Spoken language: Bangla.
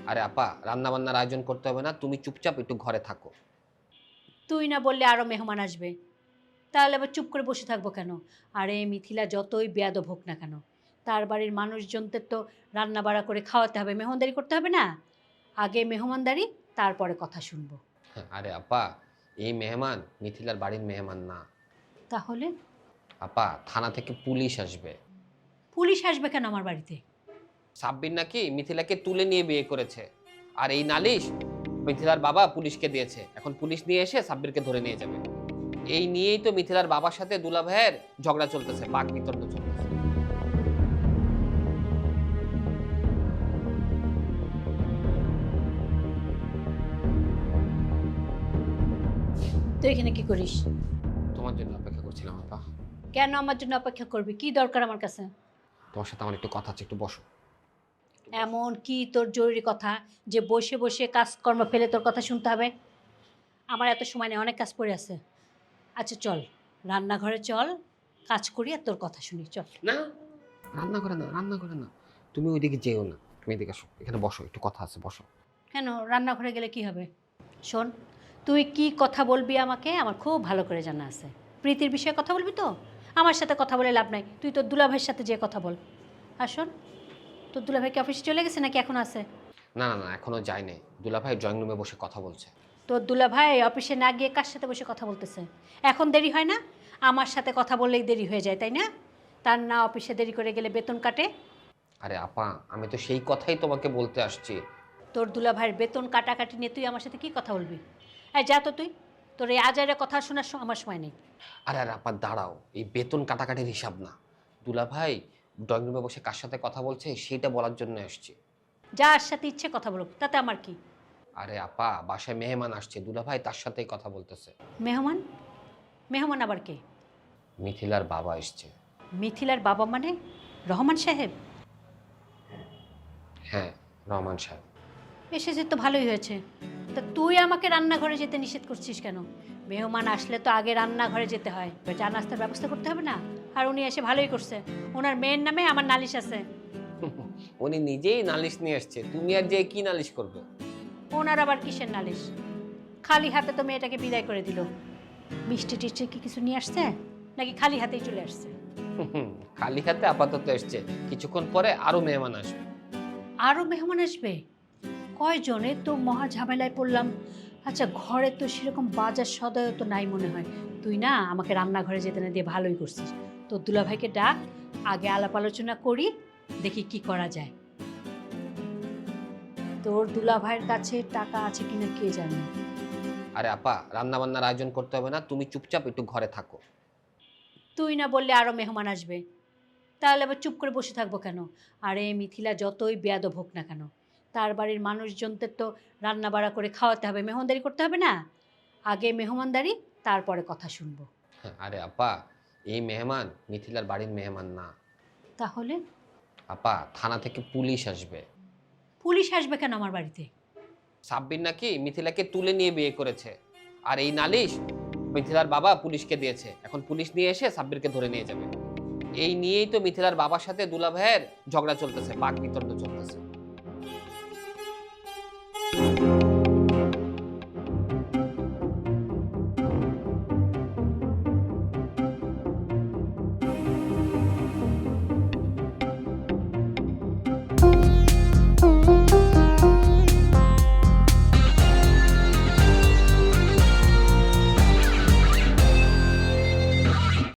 আরে আপা, রান্না বান্নার আয়োজন করতে হবে না, তুমি চুপচাপ একটু ঘরে থাকো। তুই না বললে আরও মেহমান আসবে, তাহলে আবার চুপ করে বসে থাকবো কেন? আরে মিথিলা যতই বেয়াদব হোক না কেন, তার বাড়ির মানুষজনদের তো রান্না বাড়া করে খাওয়াতে হবে, মেহমানদারি করতে হবে না? আগে মেহমানদারি, তারপরে কথা শুনবো। আরে আপা, এই মেহমান মিথিলার বাড়ির মেহমান না। তাহলে? আপা, থানা থেকে পুলিশ আসবে। পুলিশ আসবে কেন আমার বাড়িতে? সাব্বির নাকি মিথিলাকে তুলে নিয়ে বিয়ে করেছে, আর এই নালিশ মিথিলার বাবা পুলিশকে দিয়েছে। এখন পুলিশ নিয়ে এসে সাব্বিরকে ধরে নিয়ে যাবে। এই নিয়েই তো মিথিলার বাবার সাথে দুলা ভাইয়ের ঝগড়া চলতেছে, বাক বিতর্ক চলতেছে। তুই এখানে কি করিস? তোমার জন্য অপেক্ষা করছিলাম আপা। কেন আমার জন্য অপেক্ষা করবি? কি দরকার আমার কাছে? তোমার সাথে আমার একটু কথা আছে, একটু বসো। এমন কি তোর জরুরি কথা যে বসে বসে কাজকর্ম ফেলে তোর কথা শুনতে হবে? আমার এত সময় নেই, অনেক কাজ পড়ে আছে। আচ্ছা চল, রান্নাঘরে চল, কাজ করি আর তোর কথা শুনি, চল। না, রান্না করে না, রান্না করে না। তুমি ওইদিকে যেও না, তুমি এদিকে আসো, এখানে বসো, একটু কথা আছে, বসো। কেন রান্নাঘরে গেলে কি হবে? শোন, তুই কি কথা বলবি আমাকে আমার খুব ভালো করে জানা আছে। প্রীতির বিষয়ে কথা বলবি তো? আমার সাথে কথা বলে লাভ নাই, তুই তোর দুলাভাইয়ের সাথে যে কথা বল। আর শোন, তোর দুলাভাই কি অফিসে চলে গেছে নাকি এখন আছে? না না না, এখনো যাই নাই। দুলা ভাই ড্রয়িং রুমে বসে কথা বলছে। তোর দুলাভাই অফিসে না গিয়ে কার সাথে বসে কথা বলতেছে? এখন দেরি হয় না? আমার সাথে কথা বললেই দেরি হয়ে যায়, তাই না? তার না অফিসে দেরি করে গেলে বেতন কাটে? আরে আপা, আমি তো সেই কথাই তোমাকে বলতে আসছি। তোর দুলাভাইয়ের বেতন কাটাকাটি নিয়ে তুই আমার সাথে কি কথা বলবি? এই যা তো তুই, তোর এই আজাইরা কথা শোনার আমার সময় নেই। আরে আরে আপা দাঁড়াও, এই বেতন কাটাকাটির হিসাব না। দুলা ভাই ড্রয়িং রুমে বসে কার সাথে কথা বলছে সেটা বলার জন্য আসছি। যার সাথে ইচ্ছে কথা বলুক, তাতে আমার কি? আরে আপা, বাসায় মেহমান আসছে, দুলা ভাই তার সাথেই কথা বলতেছে। মেহমান? মেহমান আবার কে? মিথিলার বাবা এসছে। মিথিলার বাবা মানে রহমান সাহেব? হ্যাঁ, রহমান সাহেব। এসেছে তো ভালোই হয়েছে। তা তুই আমাকে রান্নাঘরে যেতে নিষেধ করছিস কেন? মেহমান আসলে তো আগে রান্নাঘরে যেতে হয়, চা নাস্তার ব্যবস্থা করতে হবে না? আর উনি এসে ভালোই করছে, ওনার মেয়ের নামে আমার নালিশ আছে। উনি নিজেই নালিশ নিয়ে আসছে, তুমি আর যে কি নালিশ করবে? ওনার আবার কিসের নালিশ? খালি হাতে তো মেয়েটাকে বিদায় করে দিল। মিষ্টি টিষ্টি কি কিছু নিয়ে আসছে নাকি খালি হাতেই চলে আসছে? খালি হাতে আপাতত এসছে, কিছুক্ষণ পরে আরো মেহমান আসবে। আরও মেহমান আসবে? কয়জনে তো মহা ঝামেলায় পড়লাম। আচ্ছা ঘরে তো সেরকম বাজার সদাইও তো নাই মনে হয়। তুই না আমাকে রান্নাঘরে যেতে না দিয়ে ভালোই করছিস। তোর দুলাভাইকে ডাক, আগে আলাপ আলোচনা করি, দেখি কি করা যায়। তোর দুলাভাইয়ের কাছে টাকা আছে কিনা কে জানে। আরে আপা, রান্না বান্নার আয়োজন করতে হবে না, তুমি চুপচাপ একটু ঘরে থাকো। তুই না বললে আরও মেহমান আসবে, তাহলে আবার চুপ করে বসে থাকবো কেন? আরে মিথিলা যতই বেয়াদব হোক না কেন, তার বাড়ির মানুষজনদের তো রান্না বাড়া করে খাওয়াতে হবে, মেহমানদারি করতে হবে না? আগে মেহমানদারি, তারপরে কথা শুনবো। আরে আপা, এই মেহমান মিথিলার বাড়ির মেহমান না। তাহলে? আপা, থানা থেকে পুলিশ আসবে। পুলিশ আসবে কেন আমার বাড়িতে? সাব্বির নাকি মিথিলাকে তুলে নিয়ে বিয়ে করেছে, আর এই নালিশ মিথিলার বাবা পুলিশকে দিয়েছে। এখন পুলিশ নিয়ে এসে সাব্বিরকে ধরে নিয়ে যাবে। এই নিয়েই তো মিথিলার বাবার সাথে দুলা ভাইয়ের ঝগড়া চলতেছে, বাক বিতর্ক চলতেছে।